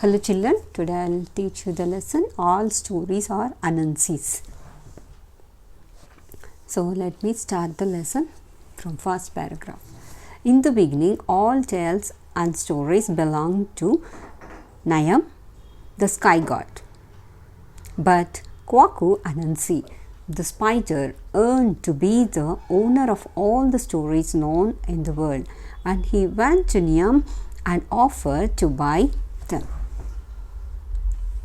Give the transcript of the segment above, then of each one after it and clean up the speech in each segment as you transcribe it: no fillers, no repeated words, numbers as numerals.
Hello children, today I will teach you the lesson all stories are Anansis. So let me start the lesson from first paragraph. In the beginning, all tales and stories belong to Nayam, the sky god. But Kwaku Anansi, the spider, earned to be the owner of all the stories known in the world, and he went to Niyam and offered to buy them.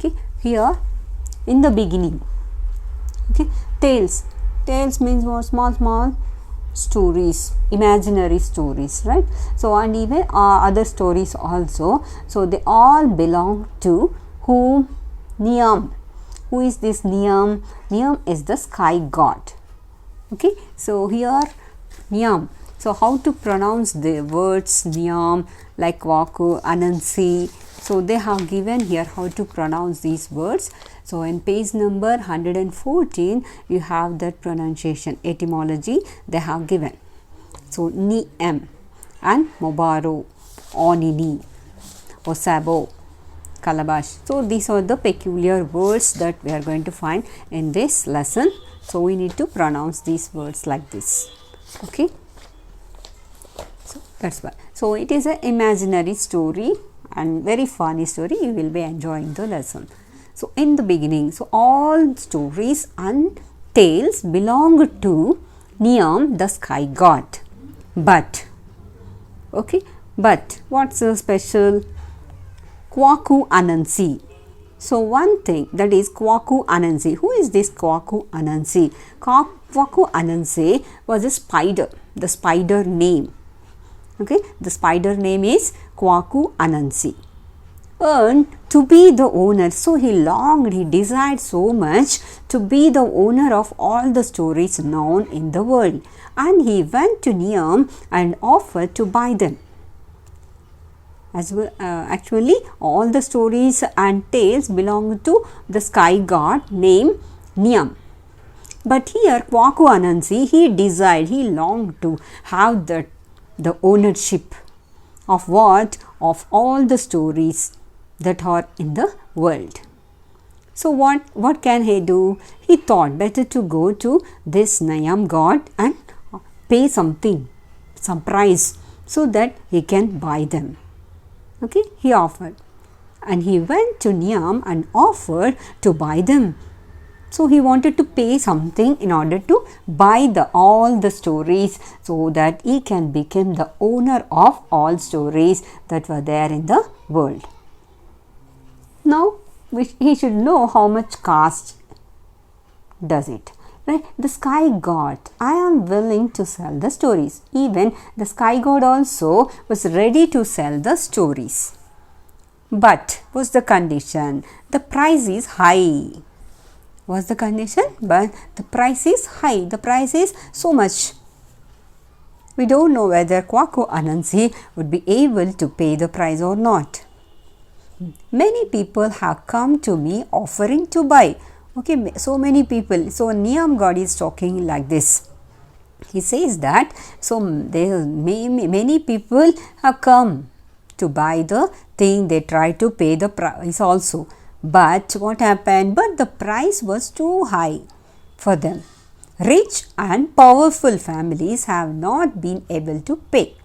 Okay, here in the beginning, okay, tales means what? Small stories, imaginary stories, right? So and even other stories also, so they all belong to who? Niyam. Who is this Niyam? Niyam is the sky god. Okay, so here Niyam. So how to pronounce the words Niyam, like Kwaku, Anansi? So they have given here how to pronounce these words. So in page number 114, you have that pronunciation, etymology they have given. So Niyam and Mobaro, Onini, Osabo, Calabash. So these are the peculiar words that we are going to find in this lesson. So we need to pronounce these words like this. Okay. So that's why. So it is an imaginary story and very funny story. You will be enjoying the lesson. So in the beginning, so all stories and tales belong to Niyam, the sky god. But, okay, but what's so special? Kwaku Anansi. So one thing, that is Kwaku Anansi. Who is this Kwaku Anansi? Kwaku Anansi was a spider, the spider name. Okay, the spider name is Kwaku Anansi. Earned to be the owner. So he longed, he desired so much to be the owner of all the stories known in the world. And he went to Niyam and offered to buy them. As well, actually, all the stories and tales belong to the sky god named Niyam. But here, Kwaku Anansi, he desired, he longed to have the ownership of what? Of all the stories that are in the world. So what can he do? He thought better to go to this Nayam god and pay something, some price, so that he can buy them. Okay, he offered. And he went to Niyam and offered to buy them. So he wanted to pay something in order to buy all the stories, so that he can become the owner of all stories that were there in the world. Now he should know how much cost does it. Right? The sky god, I am willing to sell the stories. Even the sky god also was ready to sell the stories. But what's the condition? The price is high. What's the condition? But the price is high. The price is so much. We don't know whether Kwaku Anansi would be able to pay the price or not. Many people have come to me offering to buy. Okay, so many people. So Niyam god is talking like this. He says that so there many people have come to buy the thing. They try to pay the price also. But what happened? But the price was too high for them. Rich and powerful families have not been able to pay.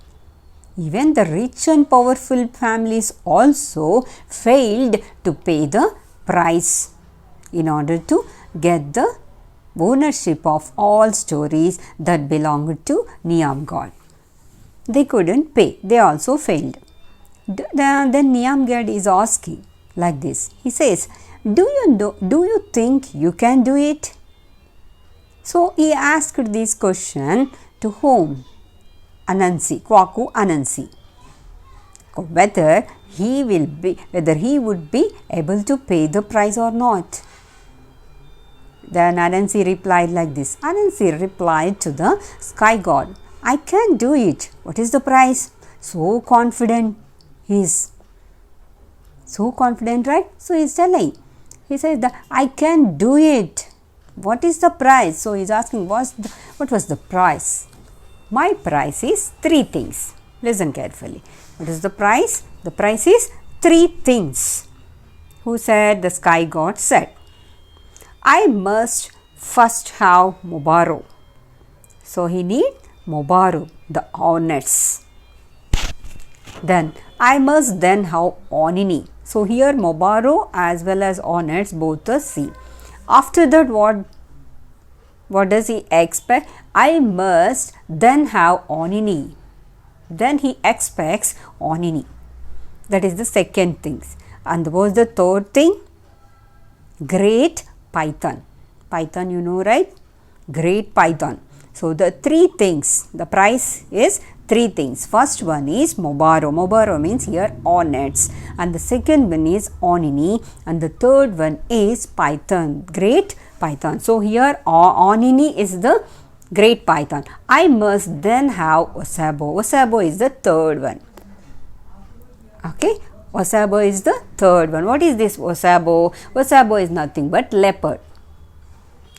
Even the rich and powerful families also failed to pay the price in order to get the ownership of all stories that belonged to Niyam god. They couldn't pay. They also failed. Then Niyam god is asking like this. He says, do you think you can do it? So he asked this question to whom? Anansi, Kwaku Anansi. Whether he would be able to pay the price or not. Then Anansi replied like this. Anansi replied to the sky god, I can do it. What is the price? So confident he is. So confident, right? So he is telling. He says that I can do it. What is the price? So he is asking what was the price? My price is 3 things. Listen carefully. What is the price? The price is 3 things. Who said? The sky god said, I must first have Mobaro. So he need Mobaro, the hornets. Then I must then have Onini. So here Mobaro as well as hornets both are C. After that what does he expect? I must then have Onini. Then he expects Onini. That is the second thing. And what was the third thing? Great Python. Python you know, right? Great Python. So the three things, the price is three things. First one is Mobaro. Mobaro means here hornets. And the second one is Onini. And the third one is Python. Great Python. So here Onini is the Great Python. I must then have Osabo. Osabo is the third one. Okay. Osabo is the third one. What is this Osabo? Osabo is nothing but leopard.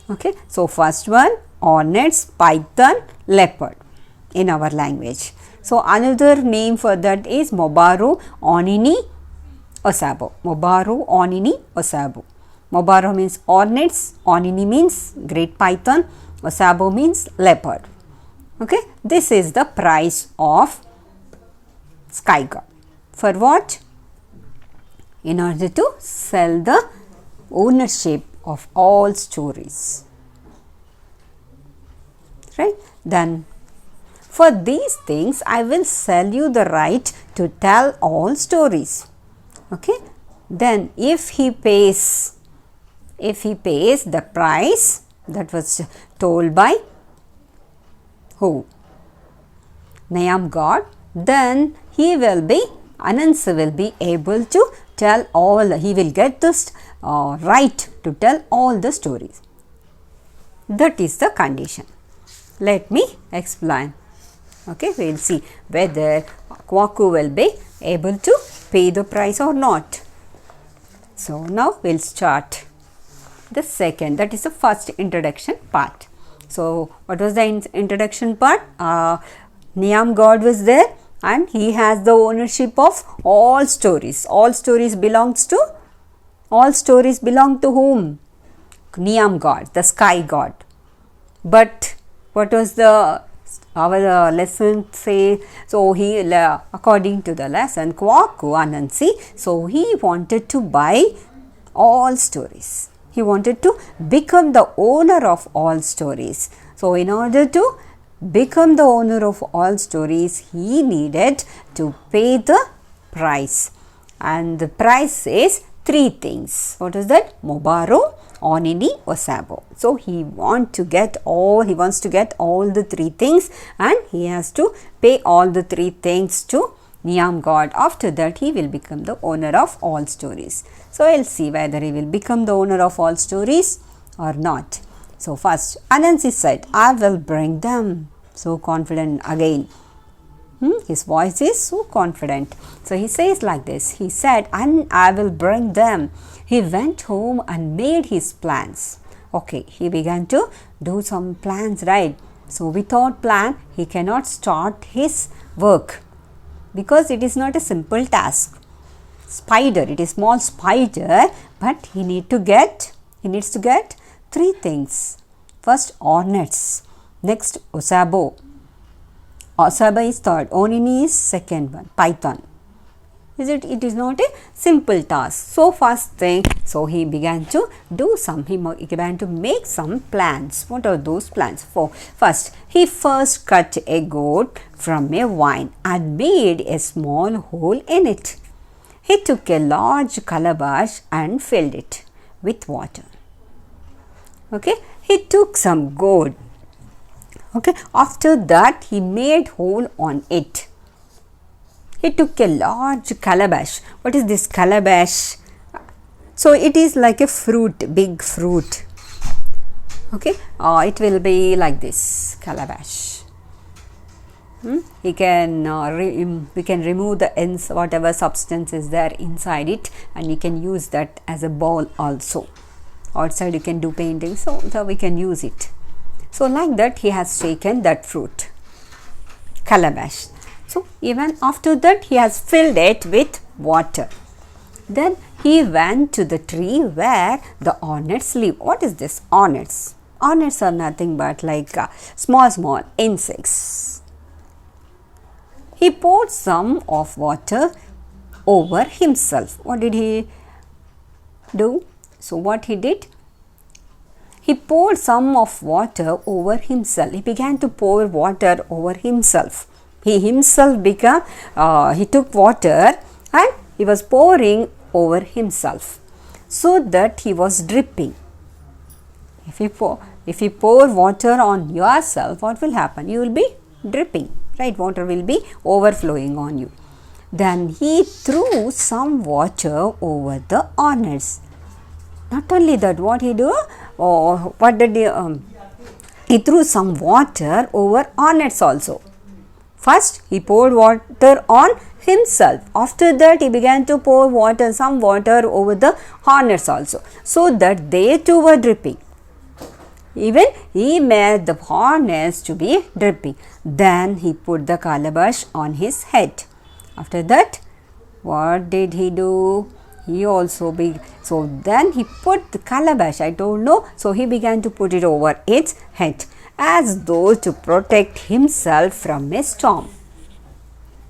Okay. So first one, hornets, python, leopard in our language. So another name for that is Mobaro, Onini, Osabo. Mobaro, Onini, Osabo. Mobaro means hornets, Onini means great python, Osabo means leopard. Okay. This is the price of sky god. For what? In order to sell the ownership of all stories. Right? Then for these things I will sell you the right to tell all stories. Okay? Then if he pays the price that was told by who? Nayam god, then Anansi will be able to tell all, he will get this right to tell all the stories. That is the condition. Let me explain. Okay, we will see whether Kwaku will be able to pay the price or not. So now we will start the second, that is the first introduction part. So what was the introduction part? Niyam god was there and he has the ownership of all stories. All stories belong to whom? Niyam god, the sky god. But what was our lesson say? So he, according to the lesson, Kwaku Anansi, so he wanted to buy all stories. He wanted to become the owner of all stories. So in order to become the owner of all stories, he needed to pay the price. And the price is three things. What is that? Mobaro, Onini, Osabo. So he wants to get all the three things and he has to pay all the three things to Niyam god. After that he will become the owner of all stories. So I will see whether he will become the owner of all stories or not. So first Anansi said, I will bring them. So confident again. His voice is so confident. So he says like this. He said, and I will bring them. He went home and made his plans. Okay, he began to do some plans, right? So without plan, he cannot start his work because it is not a simple task. Spider, it is small spider, but he needs to get three things. First, hornets. Next, Osabo. Osabo is third. Onini is second one. Python. It is not a simple task. So first thing, so he began to do he began to make some plans. What are those plans? First, he cut a gourd from a vine and made a small hole in it. He took a large calabash and filled it with water. Okay, he took some gourd. Okay, after that he made hole on it. He took a large calabash. What is this calabash? So it is like a fruit, big fruit. Okay, it will be like this calabash. We can remove the ends, whatever substance is there inside it, and you can use that as a ball also. Outside you can do painting, so we can use it. So like that he has taken that fruit, calabash. So even after that he has filled it with water. Then he went to the tree where the hornets live. What is this? Hornets. Hornets are nothing but like small insects. He poured some of water over himself. What did he do? So what he did? He poured some of water over himself. He began to pour water over himself. He himself he took water and he was pouring over himself so that he was dripping. If you pour water on yourself, what will happen? You will be dripping, right? Water will be overflowing on you. Then he threw some water over the hornets. Not only that, what he do? He threw some water over hornets also. First, he poured water on himself. After that, he began to pour some water over the hornets also, so that they too were dripping. Even he made the hornets to be dripping. Then he put the calabash on his head. After that, what did he do? So then he put the calabash, I don't know, so he began to put it over its head as though to protect himself from a storm.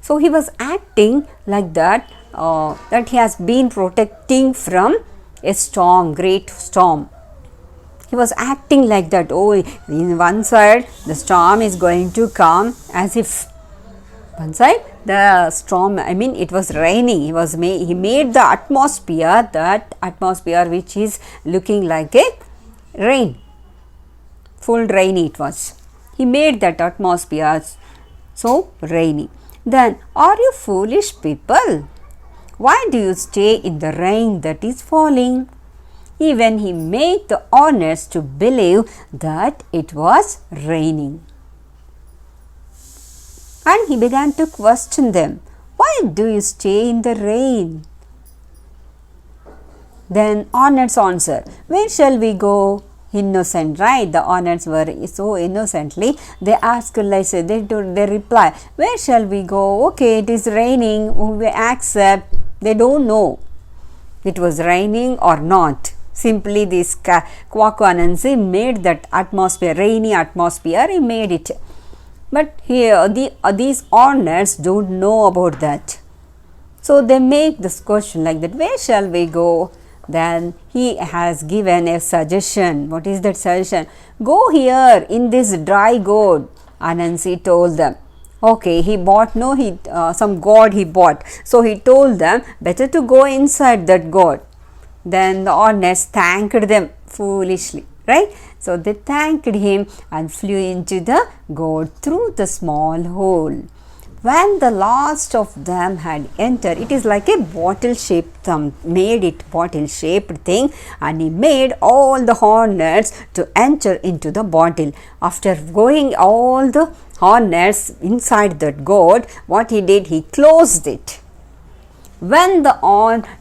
So he was acting like that, that he has been protecting from a storm, great storm. He was acting like that. Oh, in one side the storm is going to come, as if one side the storm, it was raining. He made the atmosphere, that atmosphere which is looking like a rain, full rainy it was. He made that atmosphere so rainy. Then, are you foolish people? Why do you stay in the rain that is falling? Even he made the hornets to believe that it was raining. And he began to question them. Why do you stay in the rain? Then hornets answered, where shall we go? Innocent, right? The hornets were so innocently. They asked, they reply, where shall we go? Okay, it is raining. We accept. They don't know it was raining or not. Simply this Kwaku Anansi made that atmosphere, rainy atmosphere, he made it. But here these hornets don't know about that. So they make this question like that, where shall we go? Then he has given a suggestion. What is that suggestion? Go here in this dry gourd, Anansi told them. Okay, he bought, some gourd he bought. So he told them, better to go inside that gourd. Then the hornets thanked them foolishly, right? So they thanked him and flew into the gourd through the small hole. When the last of them had entered, it is like a bottle-shaped bottle-shaped thing, and he made all the hornets to enter into the bottle. After going all the hornets inside that gourd, what he did, he closed it. When the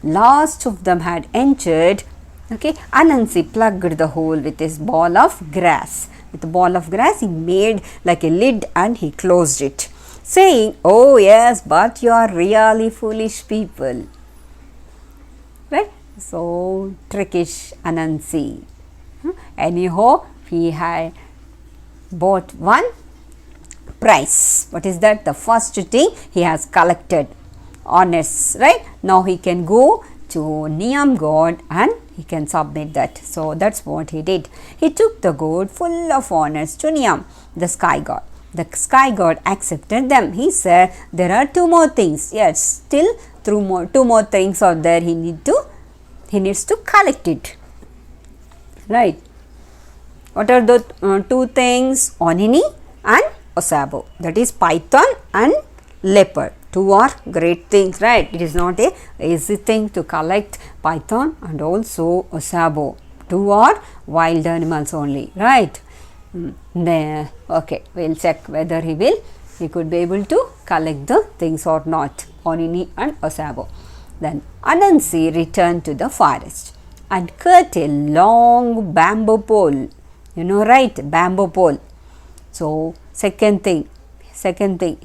last of them had entered, Anansi plugged the hole with his ball of grass. With the ball of grass, he made like a lid and he closed it, saying, oh yes, but you are really foolish people. Right? So, trickish Anansi. Anyhow, he had bought one prize. What is that? The first thing he has collected. Honest, right? Now he can go to Niyam god and he can submit that. So that's what he did. He took the gourd full of honors to Niyam, the sky god. The sky god accepted them. He said, there are two more things. Yes, still two more things are there. He needs to collect it. Right? What are the two things? Onini and Osabo. That is python and leopard. Two are great things, right? It is not a easy thing to collect python and also Osabo. Two are wild animals only, right? Okay, we'll check whether he could be able to collect the things or not. Onini and Osabo. Then Anansi returned to the forest and cut a long bamboo pole. You know, right? Bamboo pole. So, second thing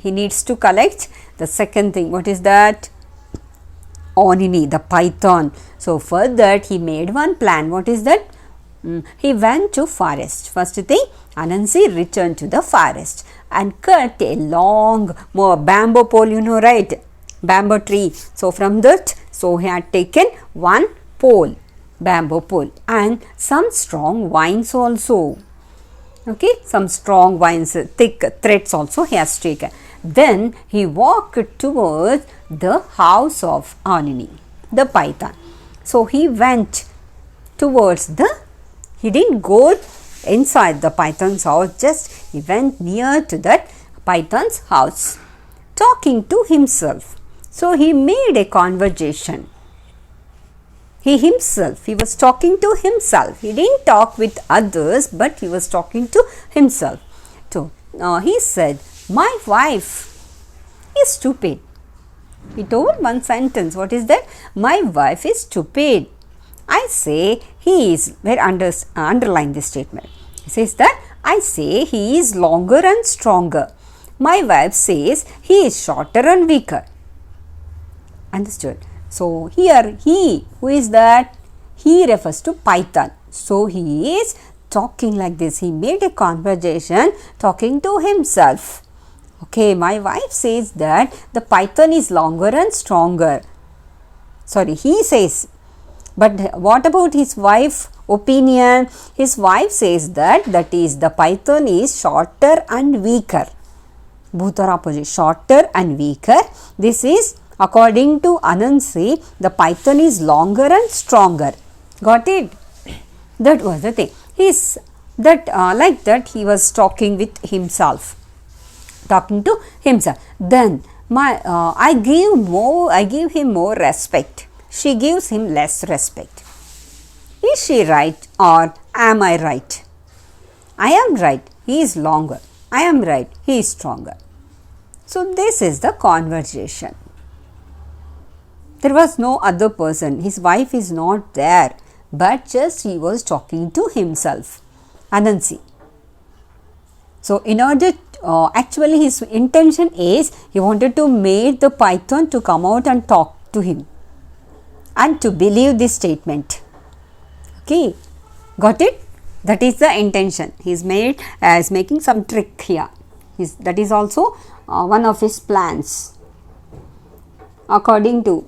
he needs to collect the second thing. What is that? Anansi, the python. So for that he made one plan. What is that? He went to forest. First thing, Anansi returned to the forest and cut a long bamboo pole, you know, right? Bamboo tree. So from that, so he had taken one pole, bamboo pole, and some strong vines also. Okay, some strong vines, thick threads also he has taken. Then he walked towards the house of Anansi, the python. So he went towards he didn't go inside the python's house, just he went near to that python's house, talking to himself. So he made a conversation. He was talking to himself. He didn't talk with others, but he was talking to himself. So he said, "My wife is stupid." He told one sentence. What is that? My wife is stupid. I say he is, underline this statement. He says that I say he is longer and stronger. My wife says he is shorter and weaker. Understood? So here he, who is that? He refers to python. So he is talking like this. He made a conversation talking to himself. Okay, my wife says that the python is longer and stronger. Sorry, he says. But what about his wife opinion? His wife says that the python is shorter and weaker. Both are opposite, shorter and weaker. This is according to Anansi, the python is longer and stronger. Got it? That was the thing. Like that he was talking with himself. Talking to himself. Then I give him more respect. She gives him less respect. Is she right or am I right? I am right. He is longer. I am right. He is stronger. So this is the conversation. There was no other person. His wife is not there, but just he was talking to himself. Anansi. So in order actually his intention is he wanted to make the python to come out and talk to him and to believe this statement. Okay, got it? That is the intention. He is making some trick here. That is also one of his plans. According to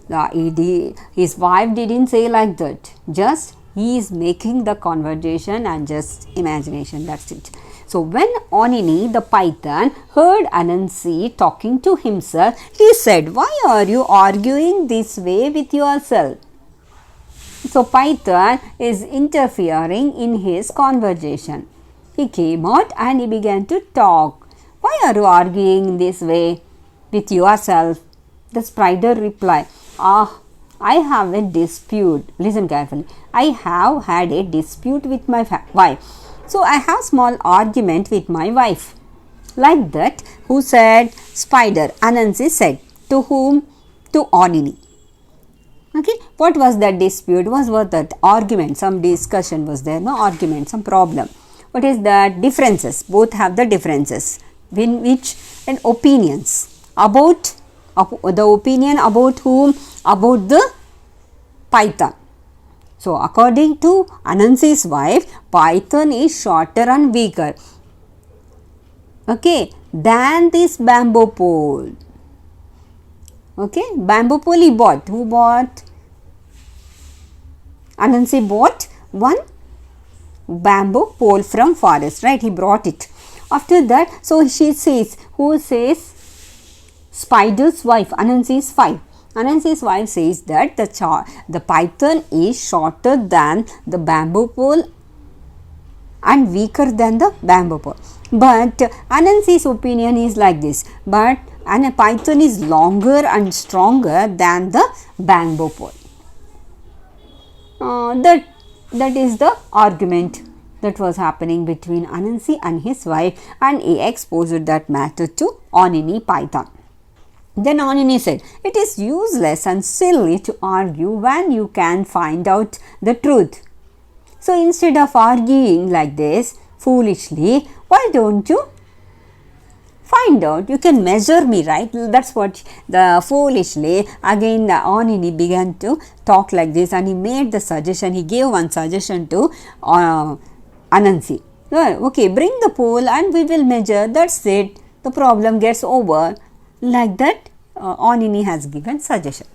his wife didn't say like that. Just he is making the conversation and just imagination. That's it. So when Anansi the python heard Anansi talking to himself, he said, "Why are you arguing this way with yourself?" So python is interfering in his conversation. He came out and he began to talk. "Why are you arguing this way with yourself?" The spider replied, "I have a dispute." Listen carefully. "I have had a dispute with my wife. So I have small argument with my wife." Like that, who said? Spider. Anansi said. To whom? To Anansi. Okay, what was that dispute? Was that argument? Some discussion was there, no argument, some problem. What is that? Differences. Both have the differences. And opinions. About the opinion about whom? About the python. So according to Anansi's wife, python is shorter and weaker. Okay, than this bamboo pole. Okay, bamboo pole he bought. Who bought? Anansi bought one bamboo pole from forest, right? He brought it. After that, so she says, who says? Spider's wife, Anansi's wife. Anansi's wife says that the python is shorter than the bamboo pole and weaker than the bamboo pole. But Anansi's opinion is like this. But a python is longer and stronger than the bamboo pole. That is the argument that was happening between Anansi and his wife, and he exposed that matter to Anansi python. Then Anansi said, "It is useless and silly to argue when you can find out the truth. So instead of arguing like this foolishly, why don't you Find out, you can measure me, right? That's what the foolishly again Anansi began to talk like this, and he made the suggestion, he gave one suggestion to Anansi. Okay, bring the pole and we will measure, that's it, the problem gets over. Like that Anansi has given suggestion.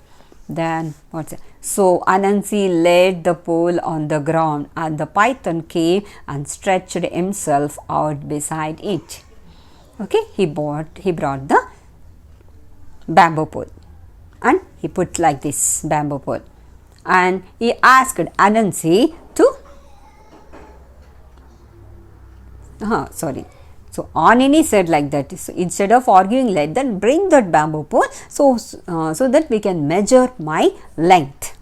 Then what's it? So Anansi laid the pole on the ground and the python came and stretched himself out beside it. Okay, he brought the bamboo pole and he put like this bamboo pole, and he asked Anansi to so Anansi said like that, so instead of arguing, let them bring that bamboo pole so that we can measure my length.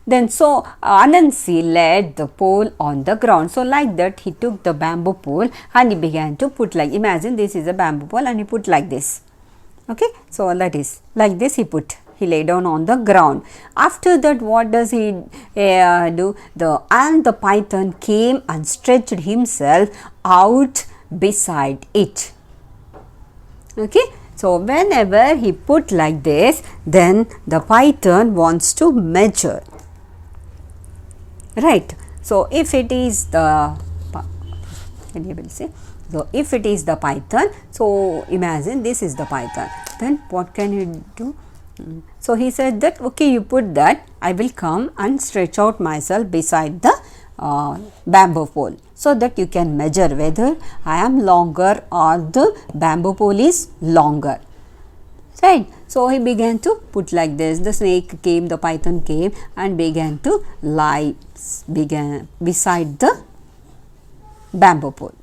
Then so Anansi laid the pole on the ground. So like that he took the bamboo pole and he began to put, like, imagine this is a bamboo pole and he put like this. Okay, so that is like this he lay down on the ground. After that what does he do? The python came and stretched himself out beside it. Okay, so whenever he put like this, then the python wants to measure, right? So if it is the if it is the python, so imagine this is the python, then what can he do? So he said that, okay, you put that, I will come and stretch out myself beside the bamboo pole, so that you can measure whether I am longer or the bamboo pole is longer, right? So he began to put like this, the snake came, the python came and began to lie beside the bamboo pole.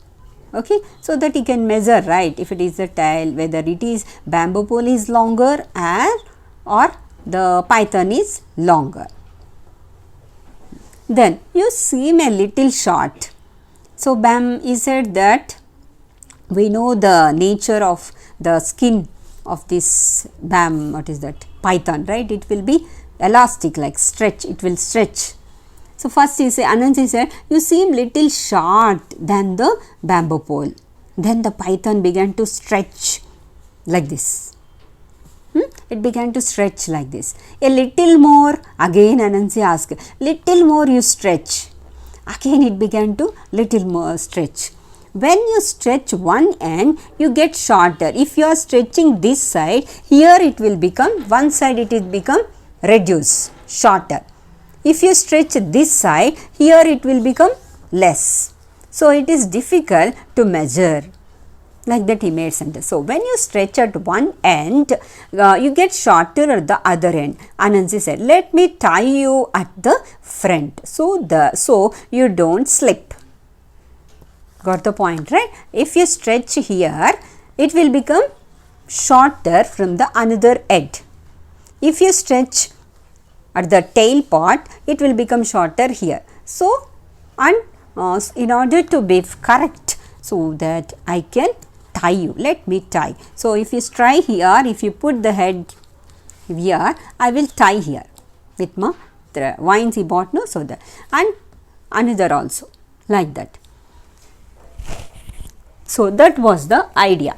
Okay, so that he can measure, right, if it is the tail, whether it is bamboo pole is longer or the python is longer. Then you seem a little short. So he said that we know the nature of the skin of this python, right? It will be elastic, like stretch, it will stretch. So first Anansi said, you seem little short than the bamboo pole. Then the python began to stretch like this. It began to stretch like this. A little more, again Anansi asked, little more you stretch. Again it began to little more stretch. When you stretch one end, you get shorter. If you are stretching this side, here it will become, one side it will become reduced, shorter. If you stretch this side, here it will become less. So it is difficult to measure. Like that he made sentence. So when you stretch at one end, you get shorter at the other end. Anansi said, let me tie you at the front so you don't slip. Got the point, right? If you stretch here, it will become shorter from the another end. If you stretch at the tail part, it will become shorter here. So, and in order to be correct, so that I can tie you, let me tie. So if you try here, if you put the head here, I will tie here with my vines he bought, no, so that, and another also, like that. So that was the idea.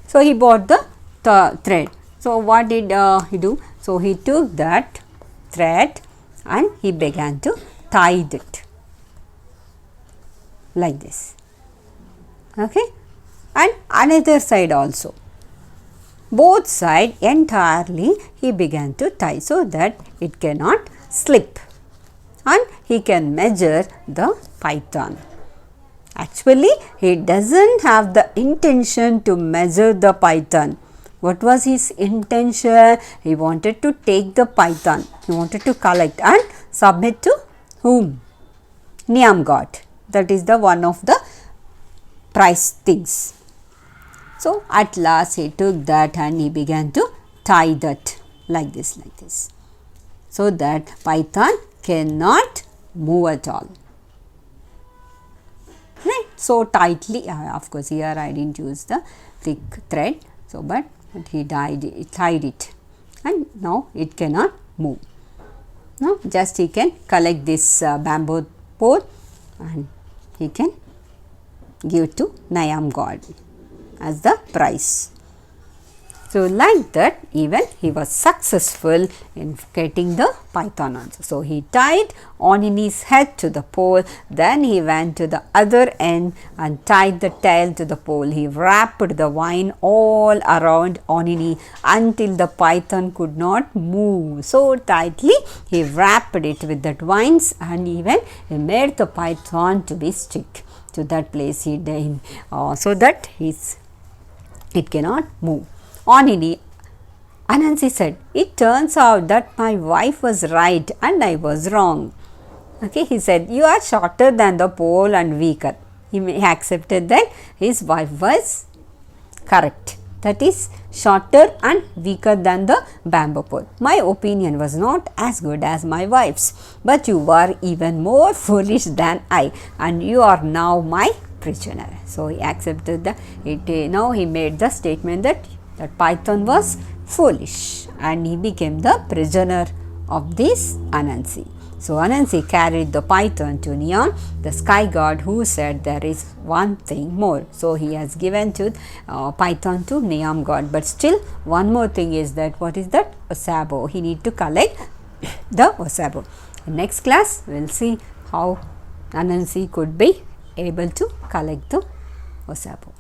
So he bought the thread. So what did he do? So he took that thread and he began to tie it like this. Okay, and another side also. Both sides entirely he began to tie so that it cannot slip, and he can measure the python. Actually, he doesn't have the intention to measure the python. What was his intention? He wanted to take the python. He wanted to collect and submit to whom? Niam god. That is the one of the prize things. So at last he took that and he began to tie that like this, so that python cannot move at all. Right? So tightly, of course here I didn't use the thick thread, so but he tied it and now it cannot move. No, just he can collect this bamboo pole and he can give to Niam god as the prize. So, like that, even he was successful in getting the python answer. So, he tied Anani's head to the pole, then he went to the other end and tied the tail to the pole. He wrapped the vine all around Anani until the python could not move. So tightly he wrapped it with that vines, and even he made the python to be stick to that place he did, so that it cannot move. Anansi said, "It turns out that my wife was right and I was wrong." Okay, he said, "You are shorter than the pole and weaker." He accepted that his wife was correct. That is, shorter and weaker than the bamboo pole. My opinion was not as good as my wife's, but you were even more foolish than I, and you are now my prisoner. So he accepted that. Now he made the statement that python was foolish, and he became the prisoner of this Anansi. So Anansi carried the python to Neon, the sky god, who said there is one thing more. So he has given to python to Neon god, but still one more thing is that, what is that? Osabo. He need to collect the Osabo. In next class we will see how Anansi could be able to collect the Osabo.